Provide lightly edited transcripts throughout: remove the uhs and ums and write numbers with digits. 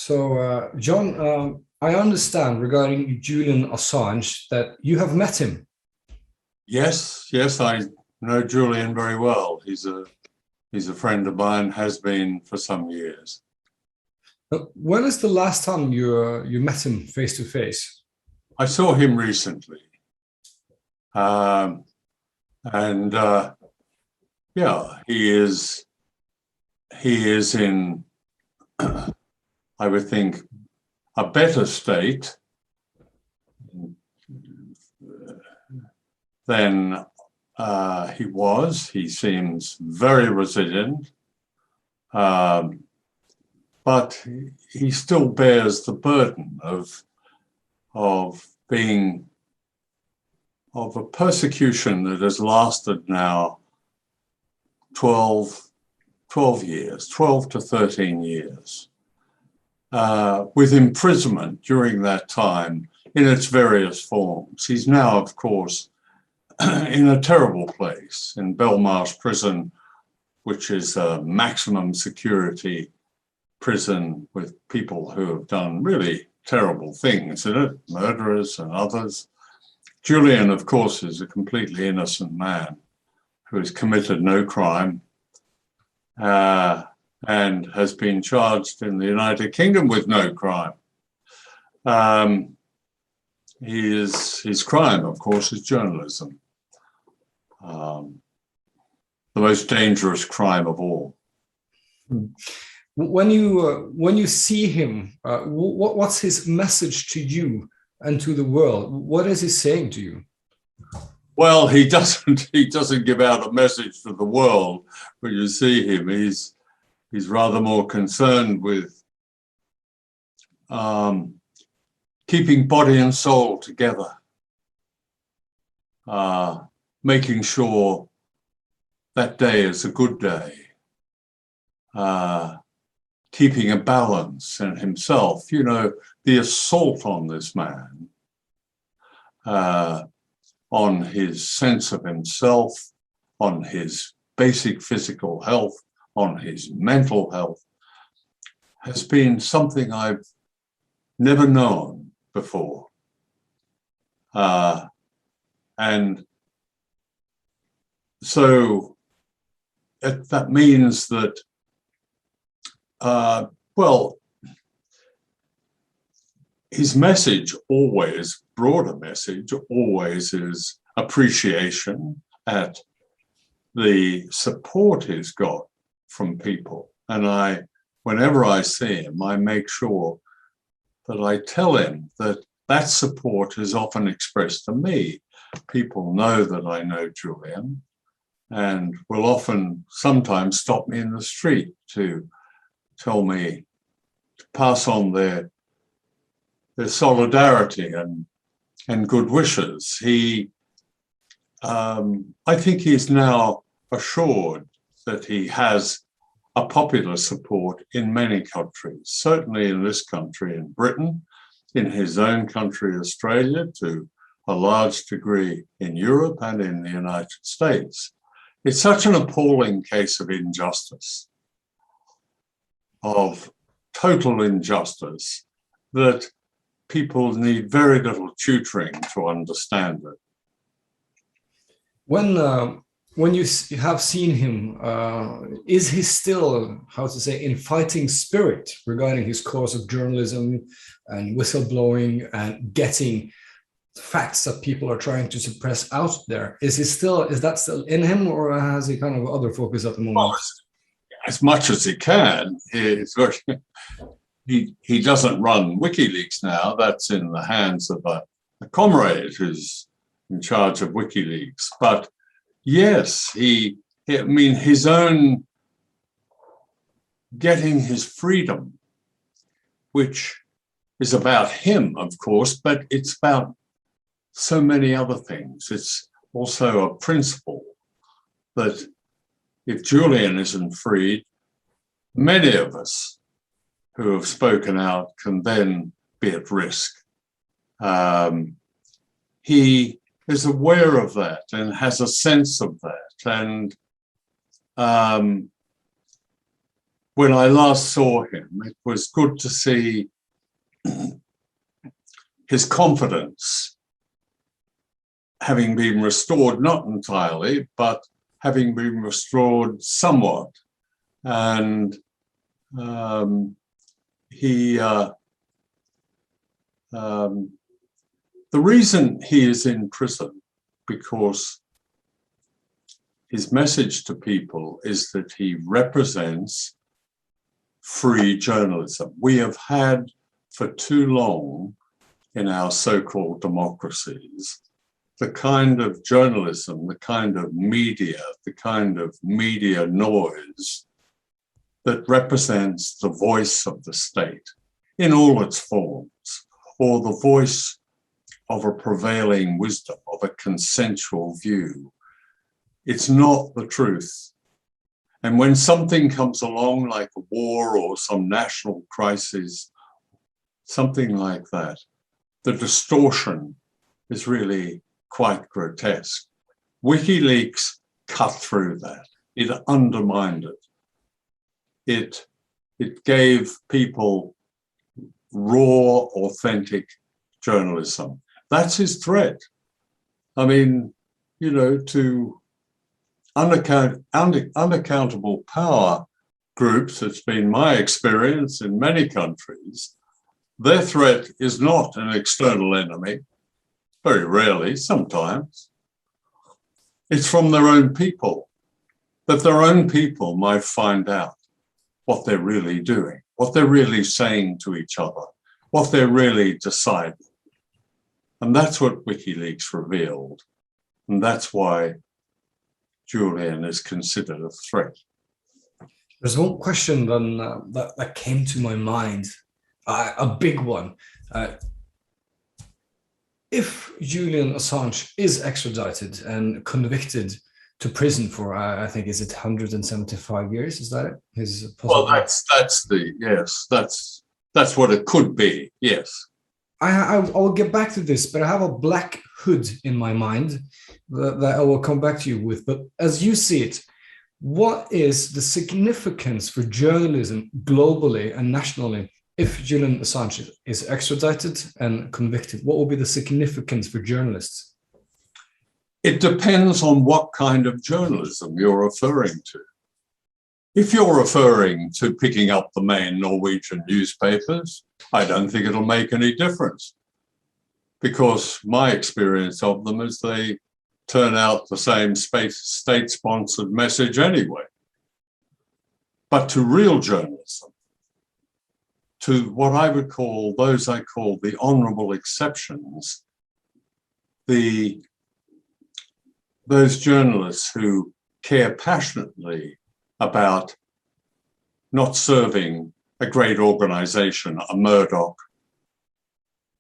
John, I understand regarding Julian Assange that you have met him. Yes, I know Julian very well. He's a friend of mine, has been for some years. When is the last time you met him face to face? I saw him recently, and yeah, he is in I would think a better state than he was. He seems very resilient, but he still bears the burden of being of a persecution that has lasted now 12 years, 12 to 13 years, with imprisonment during that time in its various forms. He's now, of course, in a terrible place, in Belmarsh prison, which is a maximum security prison with people who have done really terrible things in it, murderers and others. Julian, of course, is a completely innocent man who has committed no crime and has been charged in the United Kingdom with no crime. His crime, of course, is journalism. The most dangerous crime of all. When you see him, what's his message to you and to the world? What is he saying to you? Well, he doesn't give out a message to the world when you see him. He's rather more concerned with keeping body and soul together, making sure that day is a good day, keeping a balance in himself. You know, the assault on this man, on his sense of himself, on his basic physical health, on his mental health, has been something I've never known before. And so that means that, well, his message always, broader message always, is appreciation at the support he's got from people. And whenever I see him, I make sure that I tell him that that support is often expressed to me. People know that I know Julian and will often sometimes stop me in the street to tell me, to pass on their solidarity and good wishes. I think he's now assured that he has a popular support in many countries, certainly in this country, in Britain, in his own country, Australia, to a large degree in Europe and in the United States. It's such an appalling case of injustice, of total injustice, that people need very little tutoring to understand it. When you have seen him, is he still, how to say, in fighting spirit regarding his cause of journalism and whistleblowing and getting facts that people are trying to suppress out there? Is that still in him, or has he kind of other focus at the moment? Well, as much as he can. He doesn't run WikiLeaks now. That's in the hands of a comrade who's in charge of WikiLeaks. But yes, his own getting his freedom, which is about him, of course, but it's about so many other things. It's also a principle that if Julian isn't freed, many of us who have spoken out can then be at risk. He is aware of that and has a sense of that. And when I last saw him, it was good to see his confidence having been restored, not entirely, but having been restored somewhat. And the reason he is in prison, because his message to people is that he represents free journalism. We have had for too long in our so-called democracies the kind of journalism, the kind of media noise that represents the voice of the state in all its forms, or the voice of a prevailing wisdom, of a consensual view. It's not the truth. And when something comes along like a war or some national crisis, something like that, the distortion is really quite grotesque. WikiLeaks cut through that. It undermined it. It gave people raw, authentic journalism. That's his threat. I mean, you know, to unaccountable power groups, it's been my experience in many countries, their threat is not an external enemy, very rarely, sometimes. It's from their own people, that their own people might find out what they're really doing, what they're really saying to each other, what they're really deciding. And that's what WikiLeaks revealed. And that's why Julian is considered a threat. There's one question then, that came to my mind, a big one. If Julian Assange is extradited and convicted to prison for, I think, is it 175 years? Is that it? Well, that's what it could be, yes. I will get back to this, but I have a black hood in my mind that I will come back to you with. But as you see it, what is the significance for journalism globally and nationally if Julian Assange is extradited and convicted? What will be the significance for journalists? It depends on what kind of journalism you're referring to. If you're referring to picking up the main Norwegian newspapers, I don't think it'll make any difference, because my experience of them is they turn out the same state-sponsored message anyway. But to real journalism, to what I would call, those I call the honorable exceptions, those journalists who care passionately about not serving a great organization, a Murdoch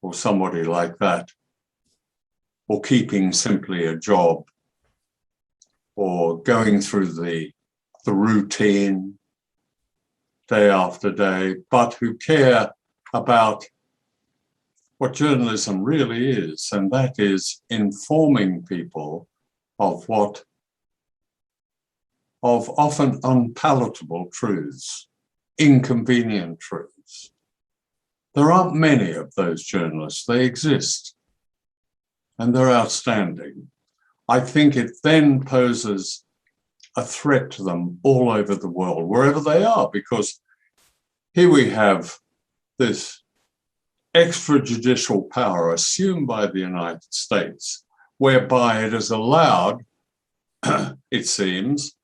or somebody like that, or keeping simply a job, or going through the routine day after day, but who care about what journalism really is, and that is informing people of often unpalatable truths, inconvenient truths. There aren't many of those journalists. They exist, and they're outstanding. I think it then poses a threat to them all over the world, wherever they are, because here we have this extrajudicial power assumed by the United States, whereby it is allowed, it seems,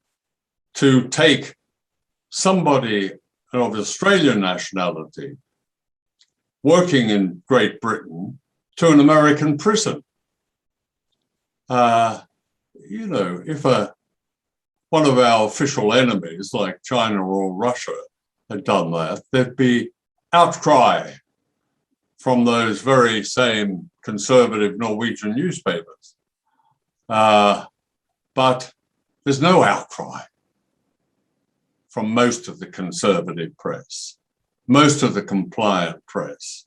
to take somebody of Australian nationality working in Great Britain to an American prison. You know, if one of our official enemies, like China or Russia, had done that, there'd be outcry from those very same conservative Norwegian newspapers. But there's no outcry from most of the conservative press, most of the compliant press.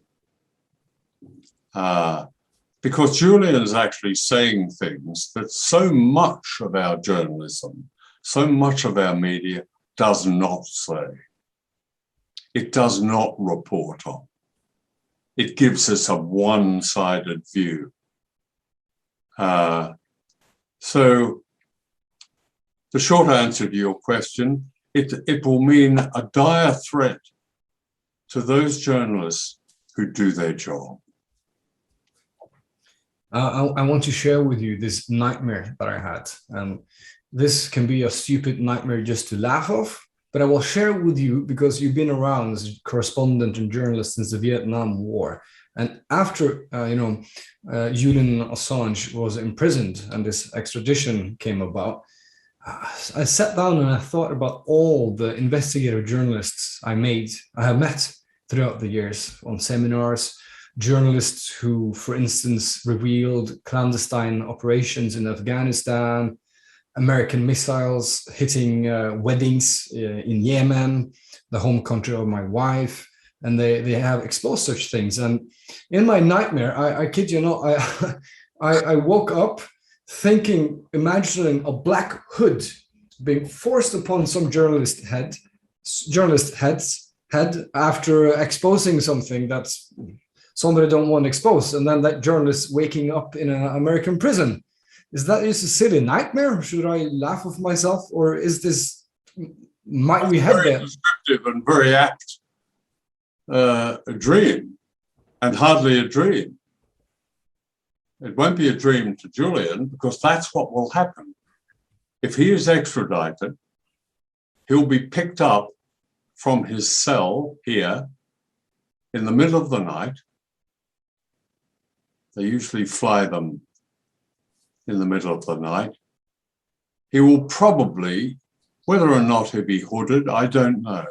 Because Julian is actually saying things that so much of our journalism, so much of our media does not say. it does not report on. It gives us a one-sided view. So the short answer to your question, it will mean a dire threat to those journalists who do their job. I want to share with you this nightmare that I had. This can be a stupid nightmare just to laugh off, but I will share it with you because you've been around as a correspondent and journalist since the Vietnam War. And after, Julian Assange was imprisoned and this extradition came about, I sat down and I thought about all the investigative journalists I have met throughout the years on seminars, journalists who, for instance, revealed clandestine operations in Afghanistan, American missiles hitting weddings in Yemen, the home country of my wife, and they have exposed such things. And in my nightmare, I kid you not, I woke up thinking, imagining a black hood being forced upon some journalist head after exposing something that's somebody don't want exposed, and then that journalist waking up in an American prison. Is that just a silly nightmare? Should I laugh of myself, or is this, might we have very that? descriptive and very apt a dream, and hardly a dream. It won't be a dream to Julian, because that's what will happen. If he is extradited, he'll be picked up from his cell here in the middle of the night. They usually fly them in the middle of the night. He will probably, whether or not he'll be hooded, I don't know.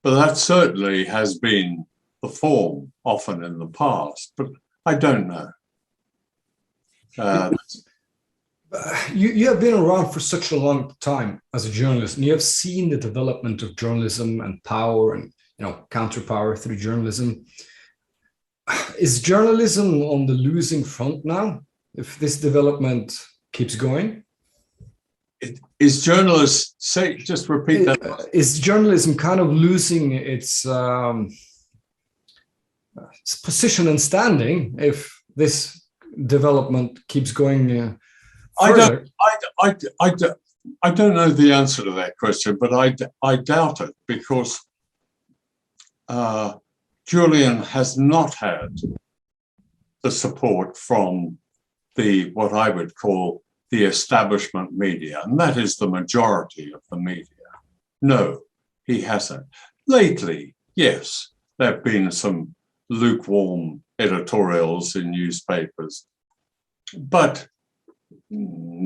But that certainly has been the form often in the past, but I don't know. You have been around for such a long time as a journalist, and you have seen the development of journalism and power and counterpower through journalism. Is journalism on the losing front now, if this development keeps going? Is journalists, just repeat that. Is journalism kind of losing its position and standing if this development keeps going further? I don't know the answer to that question, but I doubt it, because Julian has not had the support from what I would call the establishment media, and that is the majority of the media. No, he hasn't. Lately, yes, there have been some lukewarm editorials in newspapers, but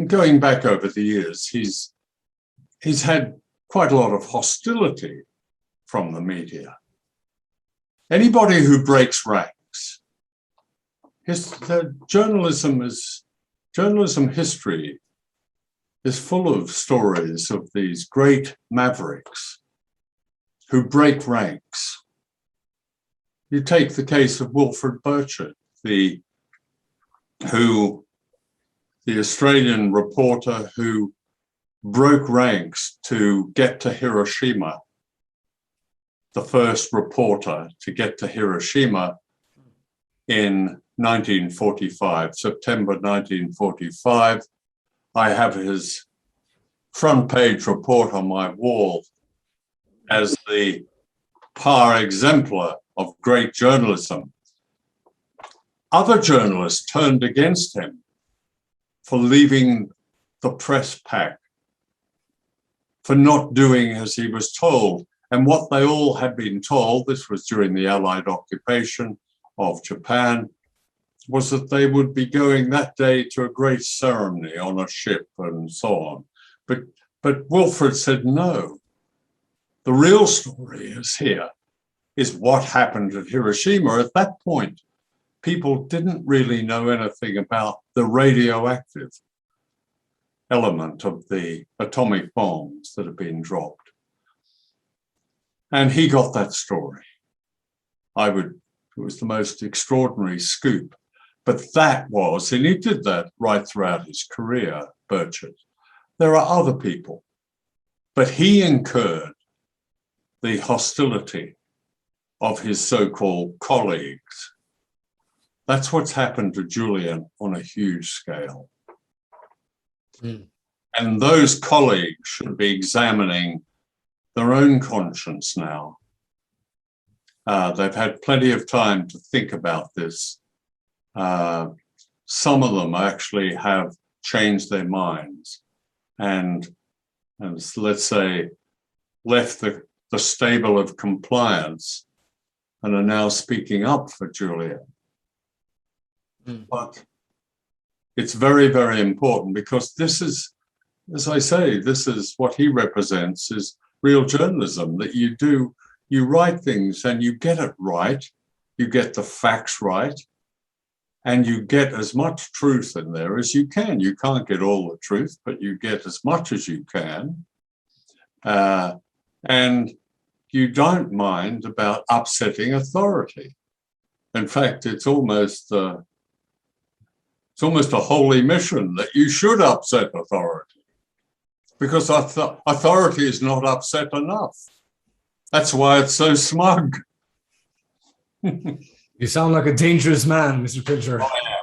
going back over the years, he's had quite a lot of hostility from the media. Anybody who breaks ranks, journalism history is full of stories of these great mavericks who break ranks. You take the case of Wilfred Burchard, the Australian reporter who broke ranks to get to Hiroshima, the first reporter to get to Hiroshima in 1945, September 1945. I have his front page report on my wall as the par exemplar of great journalism. Other journalists turned against him for leaving the press pack, for not doing as he was told. And what they all had been told, this was during the Allied occupation of Japan, was that they would be going that day to a great ceremony on a ship and so on. But Wilfred said, no, the real story is what happened at Hiroshima. At that point, people didn't really know anything about the radioactive element of the atomic bombs that had been dropped. And he got that story. It was the most extraordinary scoop. But that was, and he did that right throughout his career, Burchard. There are other people, but he incurred the hostility of his so-called colleagues. That's what's happened to Julian on a huge scale. Mm. And those colleagues should be examining their own conscience now. They've had plenty of time to think about this. Some of them actually have changed their minds and let's say, left the stable of compliance and are now speaking up for Julian. Mm. But it's very, very important because this is, as I say, this is what he represents is real journalism, that you write things and you get it right, you get the facts right, and you get as much truth in there as you can. You can't get all the truth, but you get as much as you can. And you don't mind about upsetting authority. In fact, it's almost a holy mission that you should upset authority, because authority is not upset enough. That's why it's so smug. You sound like a dangerous man, Mr. Pilger. I